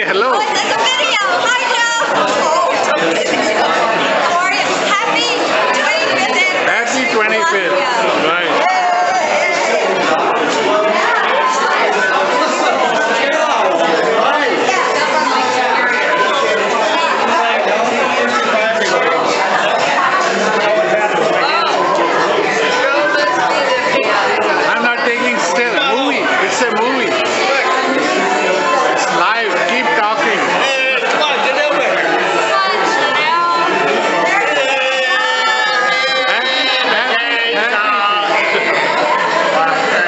hello. Oh, it's a video. Hi, Will. How are you? Happy 25th anniversary. Happy 25th. Right. I'm not taking still. Movie. It's a movie. It's live. Keep talking.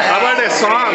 How about a song?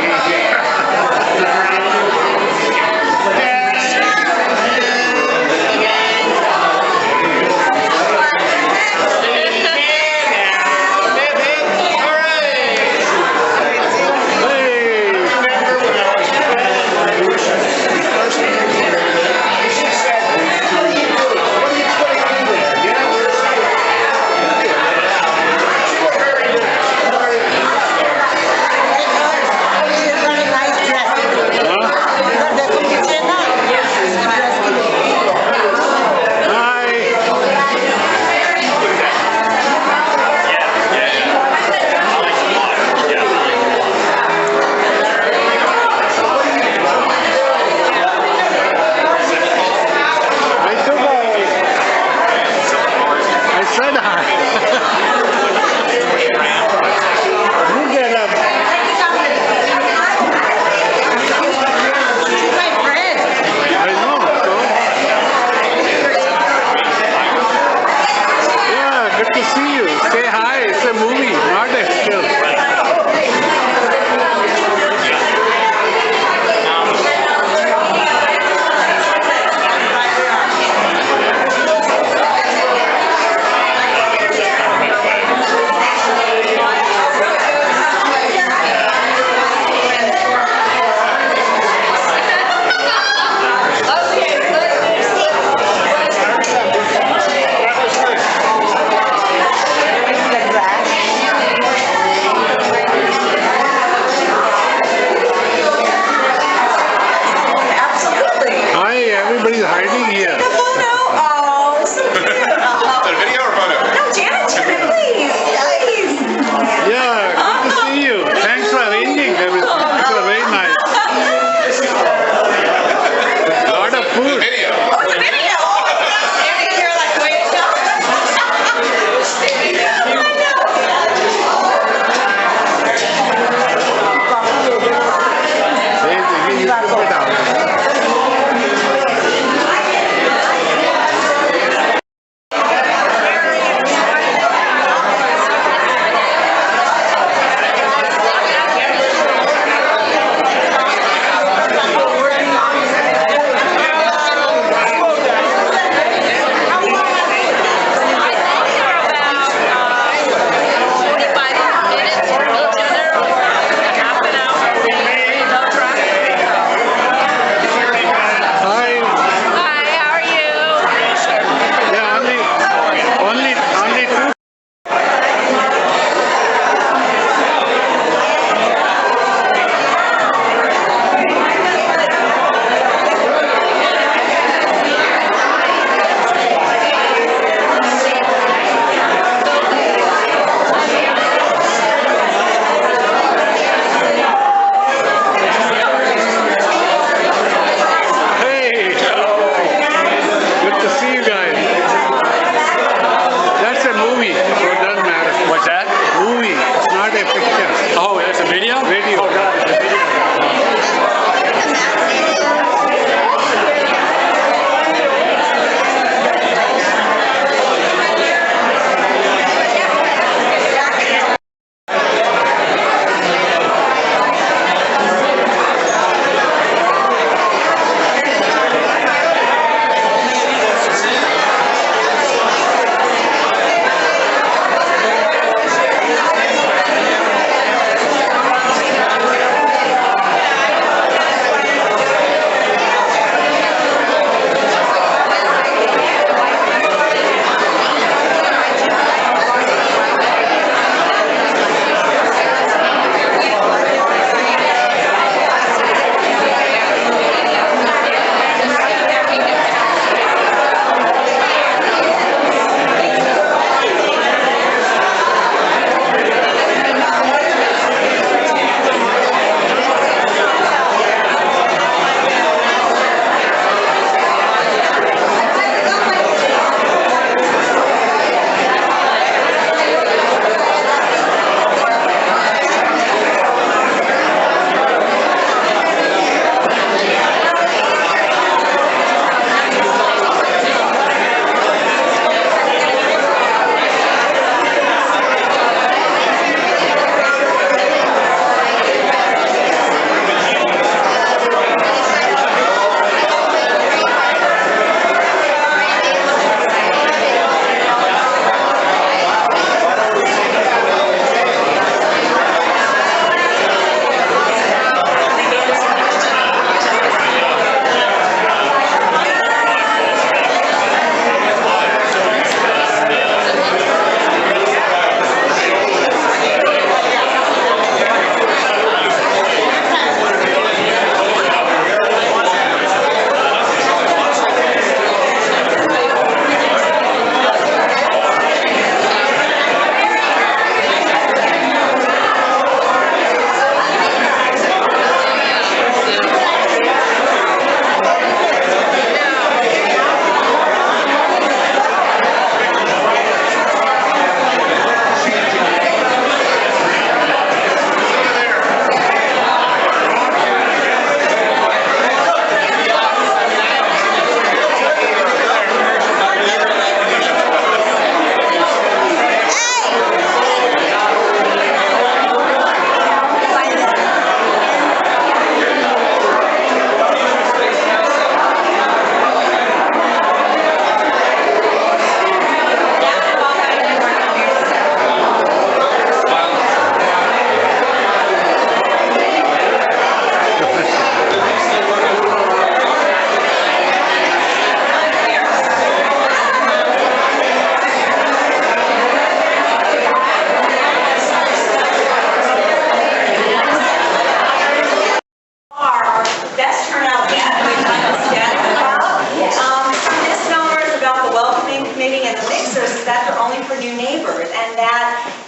Everybody's hiding here. Take a photo. Oh, so cute. A video or photo? No, Janet, please. Nice. Yeah, good to see you. Thanks for arranging everything. It was very nice. A lot of food. Video. Oh, it's a video. You're like, wait, no. You put it out.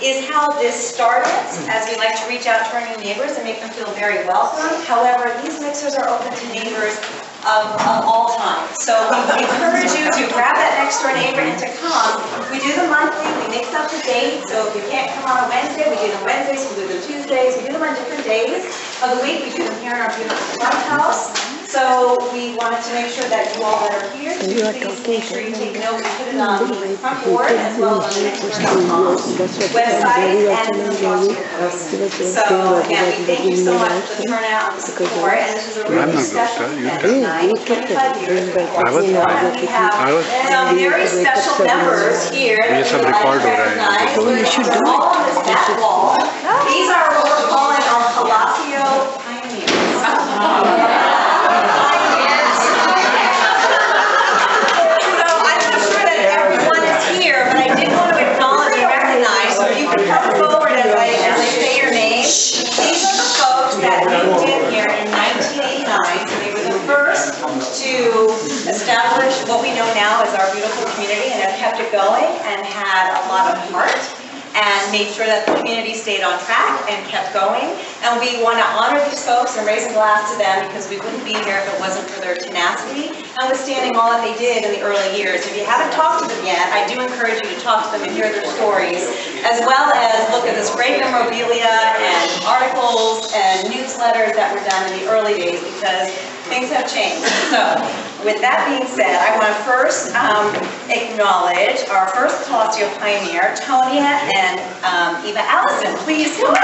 is how this started, as we like to reach out to our new neighbors and make them feel very welcome. However, these mixers are open to neighbors of all times. So we encourage you to grab that next door neighbor and to come. We do them monthly, we mix up the date, so if you can't come on a Wednesday, we do them Wednesdays, we do them Tuesdays, we do them on different days of the week. We do them here in our beautiful clubhouse. So we wanted to make sure that you all that are here, please make sure you take note and put it on the front board as well as on the website and the blog post. So again, we thank you so much for the turnout and the support, and this is a really special event tonight, 25 years. And we have some very special members here that we would like to recognize. They're all on this back wall. These are what we're calling our Palacio pioneers. Come forward as I say your name. These are the folks that moved in here in 1989. So they were the first to establish what we know now as our beautiful community and have kept it going and had a lot of heart and made sure that the community stayed on track and kept going. And we want to honor these folks and raise a glass to them because we wouldn't be here if it wasn't for their tenacity and withstanding all that they did in the early years. If you haven't talked to them yet, I do encourage you to talk to them and hear their stories, as well as look at this great memorabilia and articles and newsletters that were done in the early days because things have changed. So, with that being said, I want to first acknowledge our first Palacio pioneer, Tonya and Eva Allison. Please come up.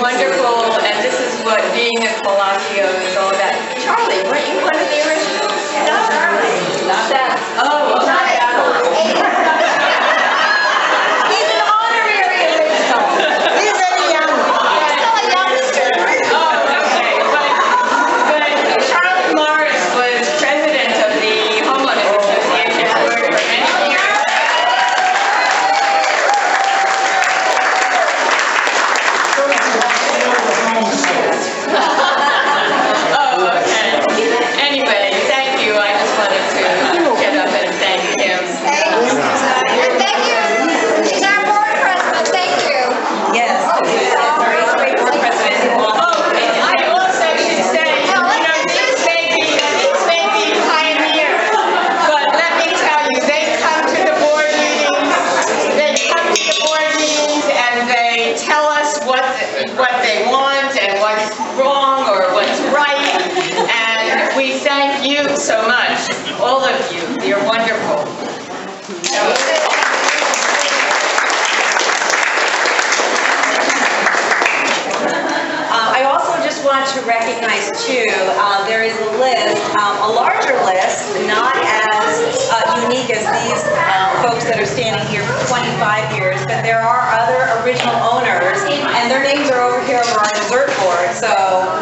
wonderful, and this is what being at Palacio is all about. Charlie, weren't you one of the originals? Not Charlie. He's an honorary original. He's very young. He's still a youngster. But Charles Morris was president of the Homeowners Association for many years. Oh, okay. Anyway, thank you. I just wanted to get up and thank him. Thank you, Susan. And thank you. She's our board president. Thank you. Yes. Great board president. Oh, I also should say, these may be pioneers, but let me tell you, they come to the board meetings, and they tell us what they want and what's wrong or what's right, and we thank you so much, all of you. You're wonderful. I also just want to recognize too, there is a list, a larger list, not as unique as these folks that are standing here for 25 years, but there are other original owners, and their names are over here over our dessert board. So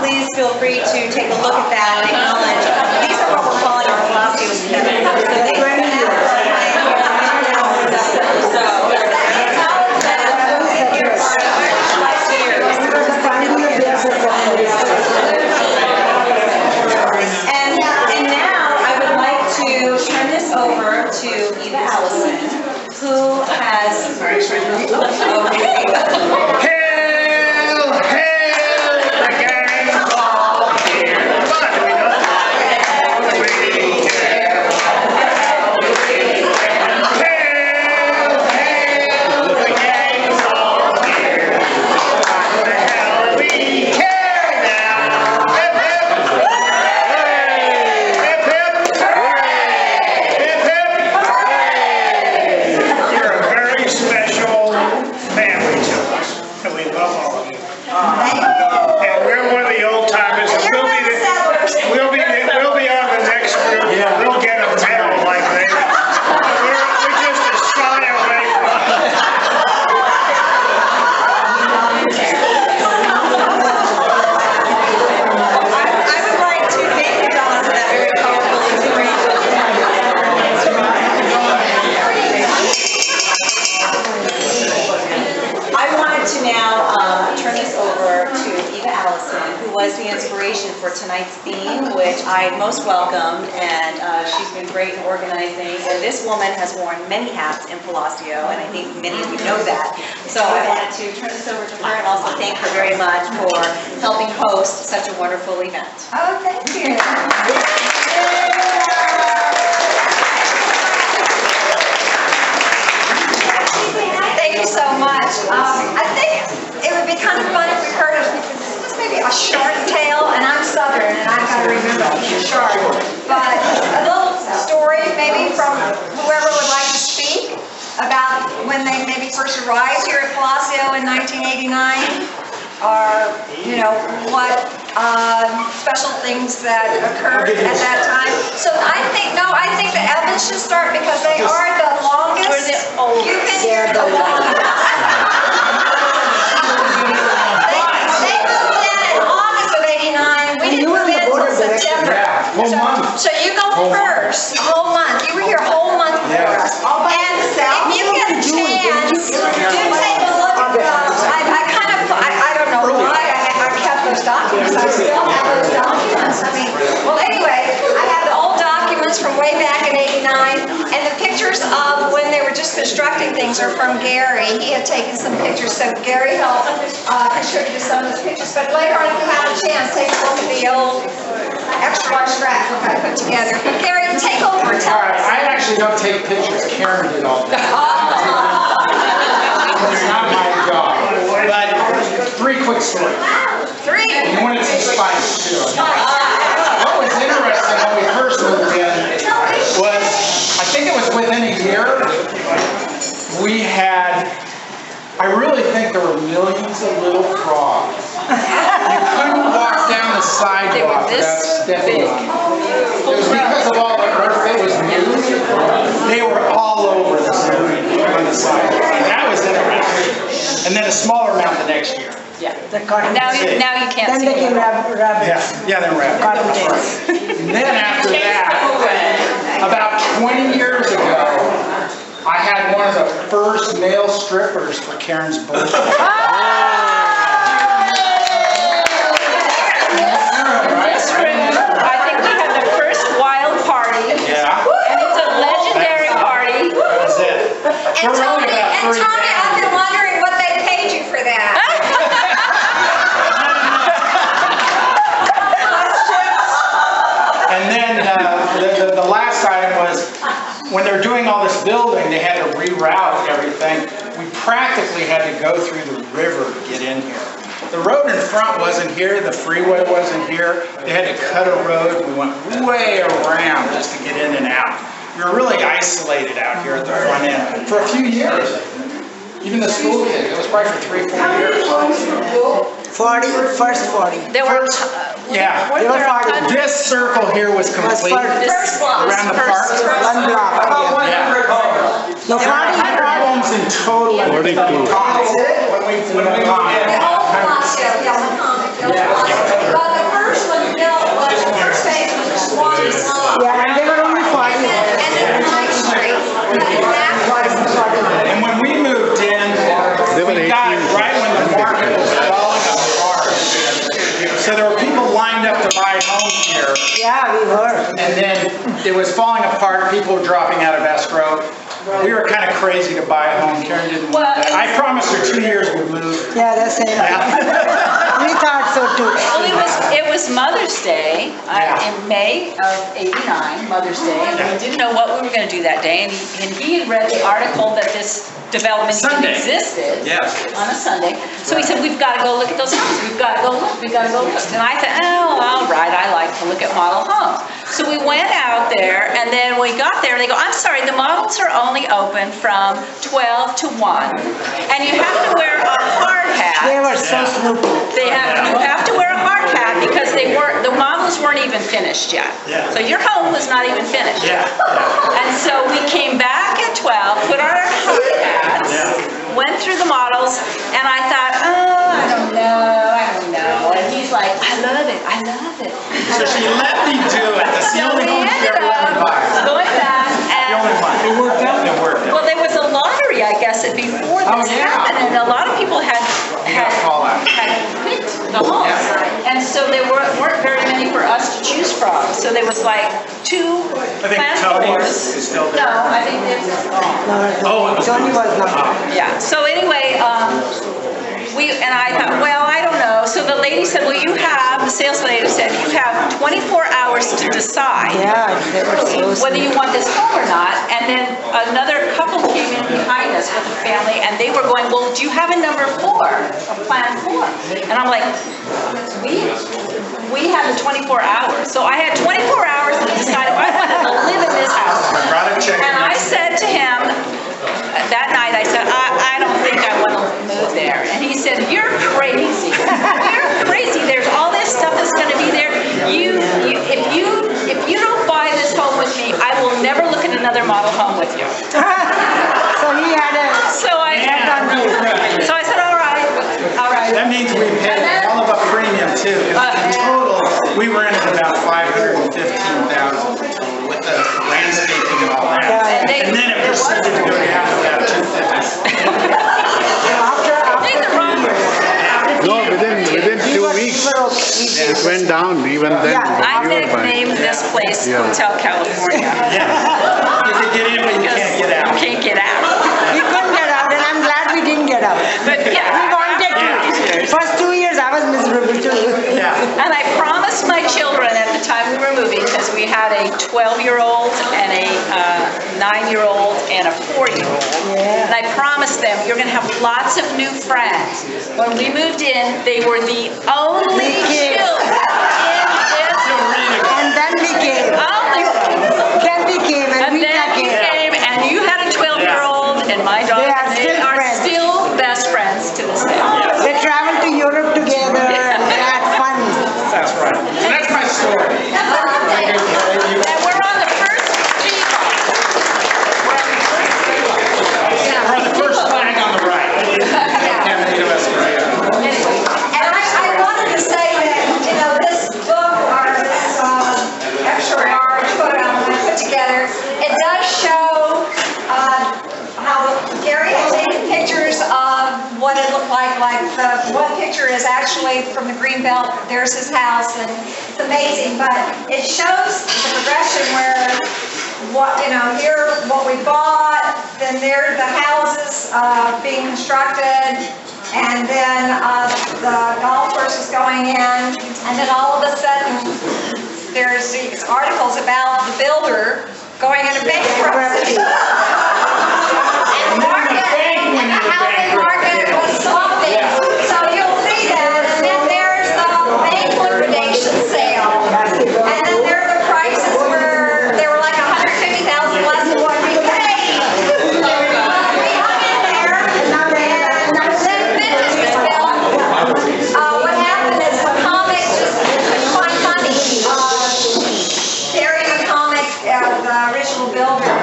please feel free to take a look at that and acknowledge. These are what we're calling our Palacio Center. So they've been out for And now I would like to turn this over to Eva Allison, who has. Hail, hail, the gang's all here. Come on, do we know that? Hail, hail, the gang's all here. What the hell we care now? Hip, hip. Hip, hip. Hip, hip. You're a very special family to us, and we love all of you. And we're one of the old timers, and we'll be on the next group. We'll get a medal like they. We're just a shot away from it. I would like to thank you, Donna, for that very powerful inspiration. I wanted to now turn this over to Eva Allison, who was the inspiration for tonight's theme, which I most welcomed, and she's been great in organizing. And this woman has worn many hats in Palacio, and I think many of you know that. So I wanted to turn this over to her and also thank her very much for helping host such a wonderful event. Oh, thank you. Thank you so much. I think it would be kind of fun if we heard of this maybe a short tale, and I'm Southern, and I've got to remember to keep it short. But a little story maybe from whoever would like to speak about when they maybe first arrived here at Palacio in 1989, or what special things that occurred at that time. So I think the Evans should start because they are the longest. You've been here the longest. They moved in August of '89. We didn't move in until September. So you go first, a whole month. You were here a whole month before us. And if you get a chance, do take a look at those. I don't know why I kept those documents. I still have those documents. Anyway, I have the old documents from way back in '89, and the pictures of when they were just constructing things are from Gary. He had taken some pictures, so Gary helped contribute to some of those pictures. But later on, if you have a chance, take a look at the old extra scrapbook I put together. Gary, take over. Tell All right, us. I actually don't take pictures. Karen did all that. It's not my job. But 3 quick stories. 3. You wanted to spice too. What was interesting when we first moved in was, I think it was within a year, we had, I really think there were millions of little frogs. You couldn't walk down the sidewalk without stepping on them. It was because of all the earth that was moved. They were all over the city on the side. And that was interesting. And then a smaller amount the next year. Yeah. The cotton. Now you can't Then see they came them. rabbits. Yeah, then rabbit. And then after Chase them that, away. about 20 years ago, I had one of the first male strippers for Karen's birthday. This room, I think we had the first wild party, Yeah, and it's a legendary party. that's it. And We're Tony, really about and 30 Tony, I've families. been wondering what they paid you for that. And then the last item was, when they're doing all this building, they had to reroute everything. We practically had to go through the river to get in here. The road in front wasn't here, the freeway wasn't here. They had to cut a road. We went way around just to get in and out. We were really isolated out here at the front end for a few years. Even the school kids, it was probably for 3-4 years. 40, first 40. There were, Yeah. weren't there 100? This circle here was complete This block. around the park. One block. Yeah. No, There were 100 homes in total. 42. When we moved The in. whole Palacio, yeah, the comic, the whole Palacio. But the first one built was, the first phase was just one long. Yeah, and they were only 40. And then Ninth Street, but that was 40. And when we moved in, They were we got 18. right when the market was falling apart. So there were people lined up to buy homes here. Yeah, we were. And then it was falling apart, people were dropping out of escrow. We were kind of crazy to buy a home, Karen didn't want that. I promised her 2 years we'd move. Yeah, that's it. We thought so too. Well, it was Mother's Day Yeah. in May of '89, Mother's Day, and we didn't know what we were going to do that day. And he had read the article that this development even Sunday. existed Yes. on a Sunday. So he said, we've got to go look at those homes. We've got to go look. We've got to go look. And I thought, oh, all right, I like to look at model homes. So we went out there, and then we got there, and they go, I'm sorry, the models are only open from 12 to 1. And you have to wear a hard hat. They were so snoopy. You have to wear a hard hat because the models weren't even finished yet. Yeah. So your home was not even finished. Yeah, yeah. And so we came back at 12, put on our hard hats, went through the models, and I thought, oh, I don't know. And he's like, I love it. So she let me do it. That's the So only we home she ended ever let me up buy. going back The only and, one. It worked out? It worked out. well, there was a lottery, I guess, before Oh, this yeah. happened, and a lot of people had call out. picked the homes. Yeah. And so there weren't very many for us to choose from. So there was like 2 I think planned Tony tours. is still No, there. I think it's gone. Oh, it was- Johnny was not. Yeah, so anyway, and I thought, well, I don't know. So the lady said, well, the sales lady said, you have 24 hours to decide Yeah, they were so whether snoopy. you want this home or not. And then another couple came in behind us with a family, and they were going, well, do you have a number 4, a plan 4? And I'm like, we have the 24 hours. So I had 24 hours to decide if I wanted to live in this house. I brought a check. And I said to him, that night, I said, I don't think I want to move there. And he said, you're crazy. You're crazy. There's all this stuff that's going to be there. If you don't buy this home with me, I will never look at another model home with you. So he had a, So I said, all right. That means we paid a hell of a premium too. 'Cause in total, we rented about $515,000 with the landscaping and all that. And then it proceeded to go down to about $250,000. Nathan Roberts. No, within 2 weeks, it went down even then. I when we were buying. nicknamed this place Yeah. Hotel California. Yeah. You can get in, but you can't get out. You can't get out. we couldn't get out and I'm glad we didn't get out. But We yeah. wanted to. First 2 years I was miserable too. Yeah. And I promised my children at the time we were moving, because we had a 12-year-old and a 9-year-old and a 4-year-old. Yeah. And I promised them, you're going to have lots of new friends. When we moved in, they were the only kids. children in this And then we came. only ones. Then we came and And we then you came. came, and you had a 12-year-old, and my daughter, They are they still are friends. still best friends to this day. They traveled to Europe together and they had fun. That's right. So that's my story. And we're on the first G-block. actually from the Greenbelt, there's his house, and it's amazing, but it shows the progression where, here, what we bought, then there are the houses being constructed, and then the golf course is going in, and then all of a sudden, there's these articles about the builder going into bankruptcy. And the housing market was slumping. So you'll see that, and then there's the bank liquidation sale. And then there are the prices where they were like $150,000 less than what we paid. We hung in there, and then Vintage was built. What happened is the comic just couldn't find money. Terry McCormick, the original builder,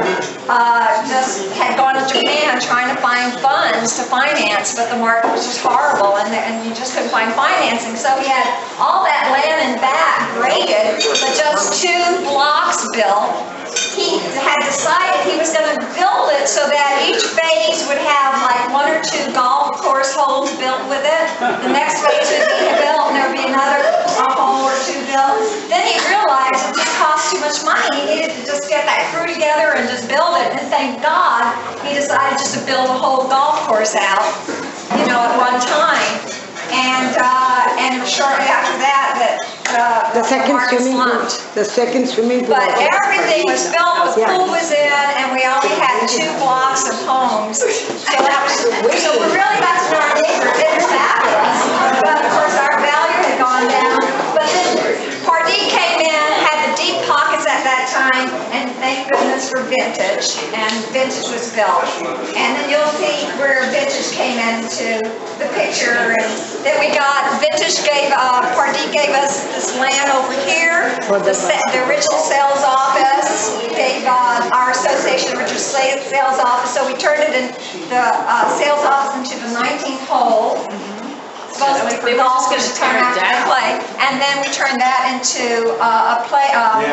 just had gone to Japan trying to find funds to finance, but the market was just horrible, and you just couldn't find financing. So he had all that land in back graded, but just 2 blocks built. He had decided he was going to build it so that each phase would have like 1 or 2 golf course holes built with it. The next phase would be built, and there would be another hole or 2 built. Then he realized it just cost too much money. He needed to just get that crew together and just build it. And thank God he decided just to build a whole golf course out, at one time. And shortly after that, The second market swimming pool. slumped. The second swimming pool. But everything was built, the pool was in, and we only had 2 blocks of homes. So we really got to know our neighbors. It was fabulous. But of course, our value had gone down. But then Pardee came in, had the deep pockets at that time, and thank goodness for Vintage. And Vintage was built. And then you'll see where Vintage came into the picture. And then we got, Pardee gave us this land over here, the original sales office. He gave our association the original sales office, so we turned it in the sales office into the 19th hole. Supposedly for golf, to turn out to play, and then we turned that into a play. I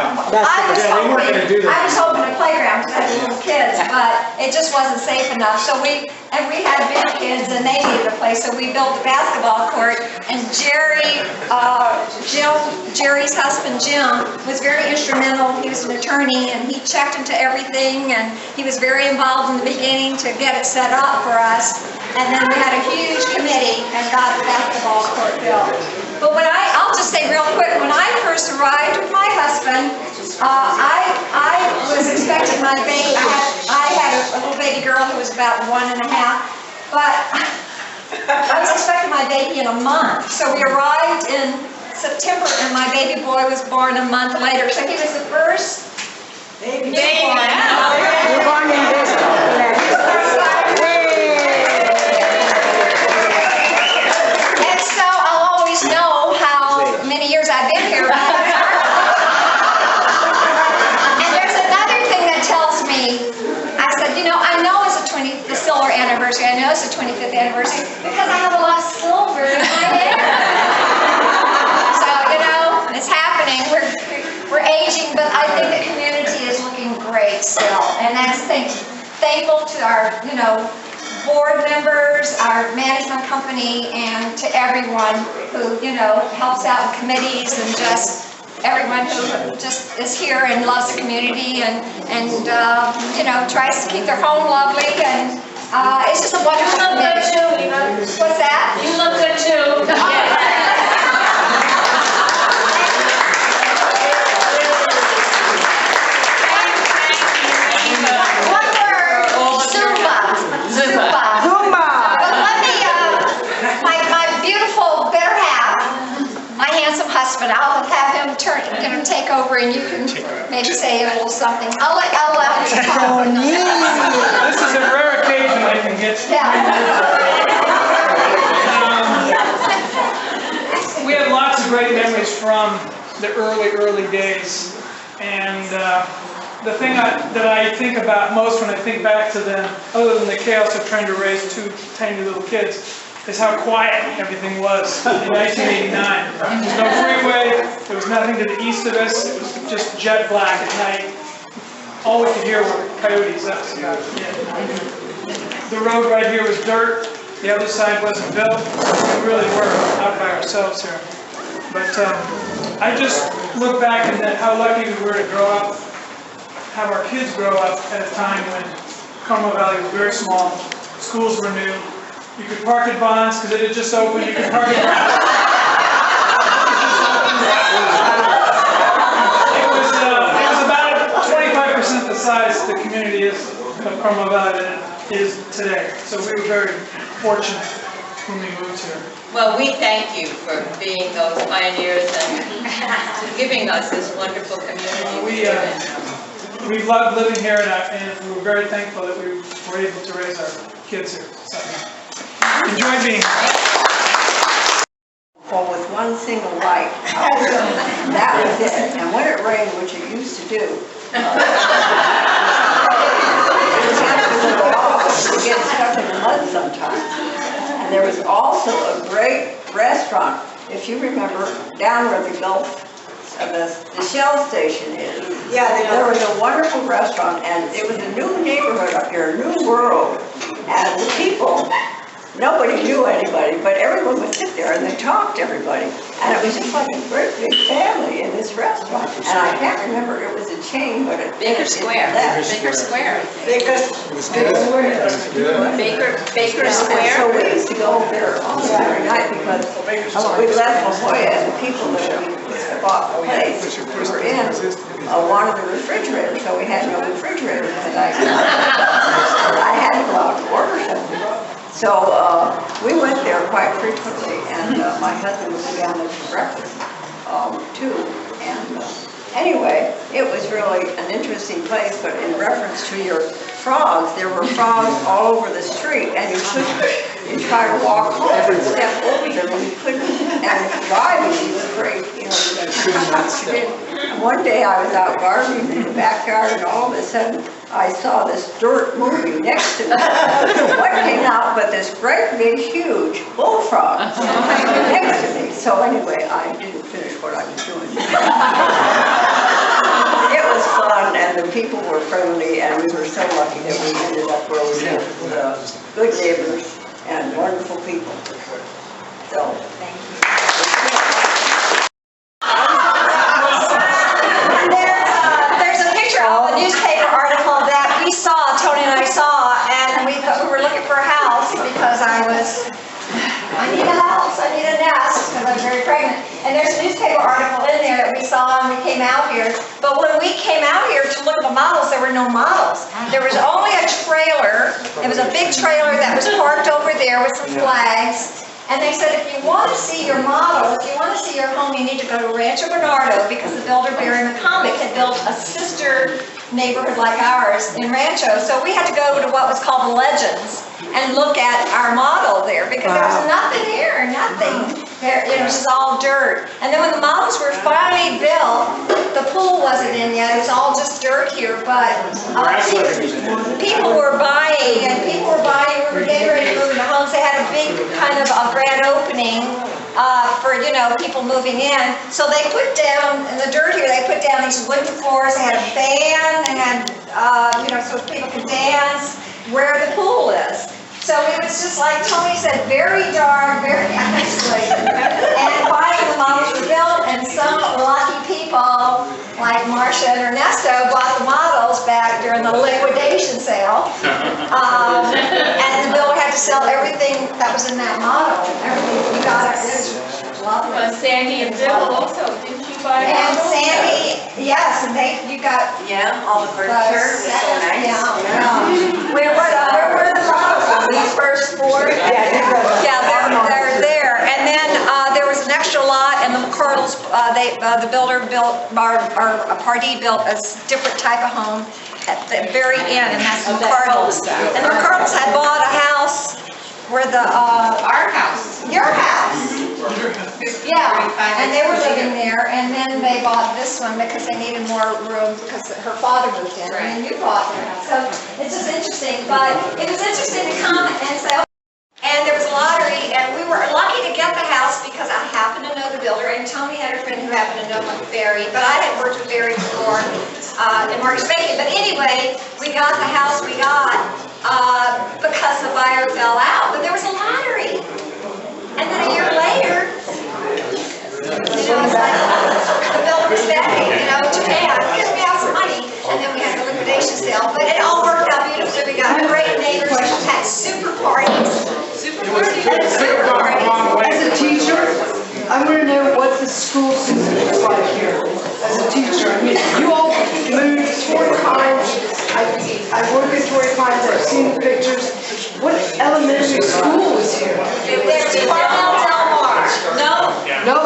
was hoping a playground because I had little kids, but it just wasn't safe enough. So we had big kids and they needed a place, so we built the basketball court. And Jerry's husband Jim was very instrumental. He was an attorney and he checked into everything, and he was very involved in the beginning to get it set up for us. And then we had a huge committee and got the basketball court built. But I'll just say real quick, when I first arrived with my husband, I was expecting my baby. I had a little baby girl who was about 1.5, but I was expecting my baby in a month. So we arrived in September, and my baby boy was born a month later. So he was the first baby born. You're born in this. And so I'll always know how many years I've been here. And there's another thing that tells me, I said, I know it's the silver anniversary. I know it's the 25th anniversary because I have a lot of silver in my hair. So, it's happening. We're aging, but I think the community is looking great still. And I'm thankful to our, board members, our management company, and to everyone who, helps out in committees, and just everyone who just is here and loves the community and tries to keep their home lovely. And it's just a wonderful community. You look good too. What's that? You look good too. One word, Zumba. But let me, my beautiful better half, my handsome husband, I'll have him take over, and you can maybe say a little something. I'll let him talk. This is a rare occasion I can get. We have lots of great memories from the early days, and the thing that I think about most when I think back to them, other than the chaos of trying to raise 2 tiny little kids, is how quiet everything was in 1989. There was no freeway, there was nothing to the east of us, it was just jet black at night. All we could hear were coyotes, that was about it. The road right here was dirt, The other side wasn't built. We really were out by ourselves here. But I just look back at how lucky we were to grow up, have our kids grow up at a time when Carmel Valley was very small, schools were new. You could park at Bonds because it had just opened. You could park at It was about 25% the size the community is of Carmel Valley than it is today. So we were very fortunate when we moved here. Well, we thank you for being those pioneers and giving us this wonderful community. We loved living here, and we were very thankful that we were able to raise our kids here. So, enjoy being here. Well, with one single light, that was it. And when it rained, which it used to do, you get stuck in the mud sometimes. And there was also a great restaurant, if you remember, down where the Gulf, the Shell station is. Yeah, there was a wonderful restaurant, and it was a new neighborhood up here, a new world. And the people, nobody knew anybody, but everyone would sit there and they talked to everybody. And it was just like a great big family in this restaurant. And I can't remember, it was a chain, but it Baker Square. Baker Square. Baker Square. Baker So Square. we used to go over there on Saturday night because we left La Jolla and the people that we bought the place, we were in, wanted the refrigerator, so we had no refrigerator tonight. I had to go out to order something. So we went there quite frequently, and my husband would go down there for breakfast too. And anyway, it was really an interesting place, but in reference to your frogs, there were frogs all over the street, and you try to walk home and step over them, and you couldn't, and driving, you were afraid, you know. One day I was out gardening in the backyard, and all of a sudden I saw this dirt moving next to me. What came out but this great big huge bullfrog next to me. So anyway, I didn't finish what I was doing. It was fun, and the people were friendly, and we were so lucky that we ended up where we were with good neighbors and wonderful people. So, thank you. There's a picture of a newspaper article that we saw, Tony and I saw, and we were looking for a house because I need a house, I need a nest, because I'm very pregnant. And there's a newspaper article in there that we saw and we came out here. But when we came out here to look at the models, there were no models. There was only a trailer. It was a big trailer that was parked over there with some flags. And they said, if you want to see your model, if you want to see your home, you need to go to Rancho Bernardo, because the builder Barry McComick had built a sister neighborhood like ours in Rancho. So we had to go to what was called the Legends and look at our model there, because there was nothing here, nothing. There, it was just all dirt. And then when the models were finally built, the pool wasn't in yet. It was all just dirt here. But people were buying, and people were buying. We were getting ready to move into homes. They had a big kind of a grand opening for, you know, people moving in. So they put down, in the dirt here, they put down these wooden floors. They had a band, and had, you know, so people could dance where the pool is. So it was just like Tony said, very dark, very isolated. And finally the models were built, and some lucky people like Marcia and Ernesto bought the models back during the liquidation sale. And the builder had to sell everything that was in that model. Everything we got it. It was lovely. Sandy and Bill also, didn't you buy And models? Sandy, yes, and you got all the furniture was so nice. Where were the models on these first four? Yeah, they're there. And then there was an extra lot, and the McCardles, the builder built, a Pardee built a different type of home at the very end, and that's the McCardles. And the McCardles had bought a house where Our house. your house. Yeah, and they were living there, and then they bought this one because they needed more room because her father moved in, and then you bought their house. So it's just interesting, but it was interesting to come and say, oh, and there was a lottery, and we were lucky to get the house because I happened to know the builder, and Tony had a friend who happened to know Barry, but I had worked with Barry before. in Marcus Bacon. But anyway, we got the house we got because the buyer fell out. But there was a lottery. And then a year later, it's like the builder was begging, Japan, because we have some money. And then we had the liquidation sale. But it all worked out beautifully. We got great neighbors. We had super parties. Super party. Super parties. As a teacher, I want to know what the school system is like here. As a teacher, I mean, you all moved 4 times. I work at Torrey Pines. I've seen the pictures. What elementary school was here? There's Carmel Del Mar. No, No,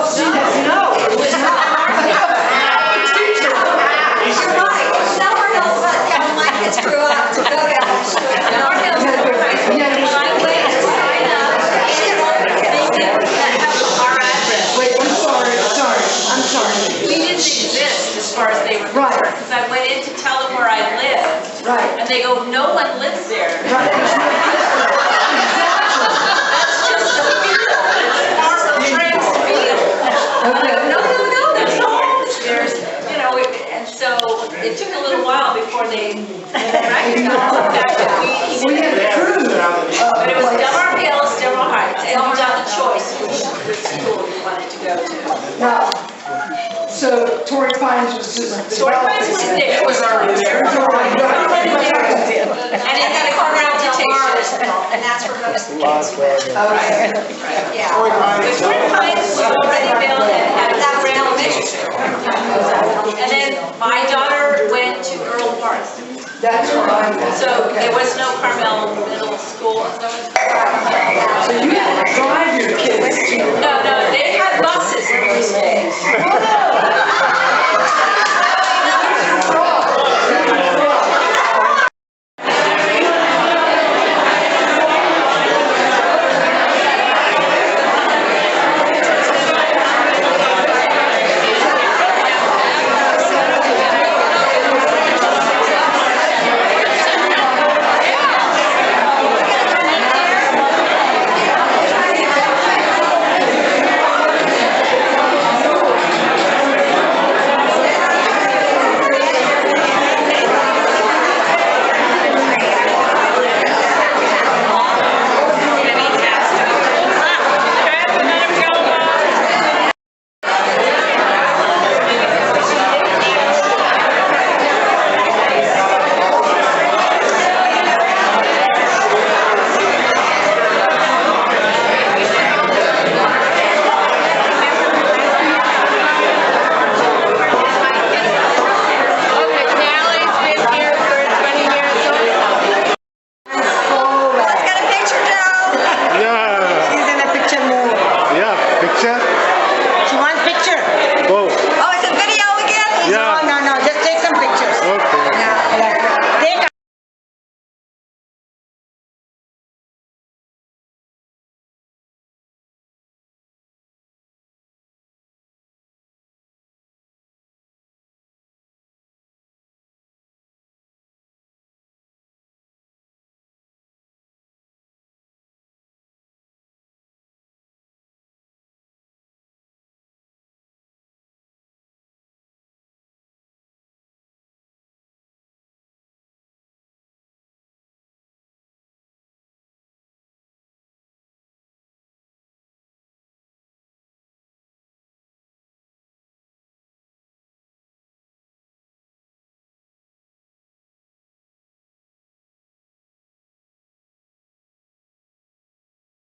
it was not. I'm a teacher. You're right. Somewhere else, but my kids grew up to go down. Somewhere else. When I went to sign up, they didn't have our address. Wait, I'm sorry. we didn't exist as far as they were Right. concerned. Because I went in to tell them where I lived, Right. and they go, no one lives there. Right. That's just a field. It's Marble Trans Field. Okay. No, there's no homes. And so it took a little while before they recognized the fact that We had the crew. but it was Del Mar Hills, Del Mar Heights, and you got the choice which school you wanted to go to. Now, so Torrey Pines was just Torrey Pines was there. It was already there. And it had a reputation. And that's where most of the kids went. Okay. Yeah. The Torrey Pines was already built and had a That was grand elementary picture. school. And then my daughter went to Earl Park. That's where I'm at. So there Okay. was no Carmel Middle School. So you had to drive your kids to. No, they had buses in those days.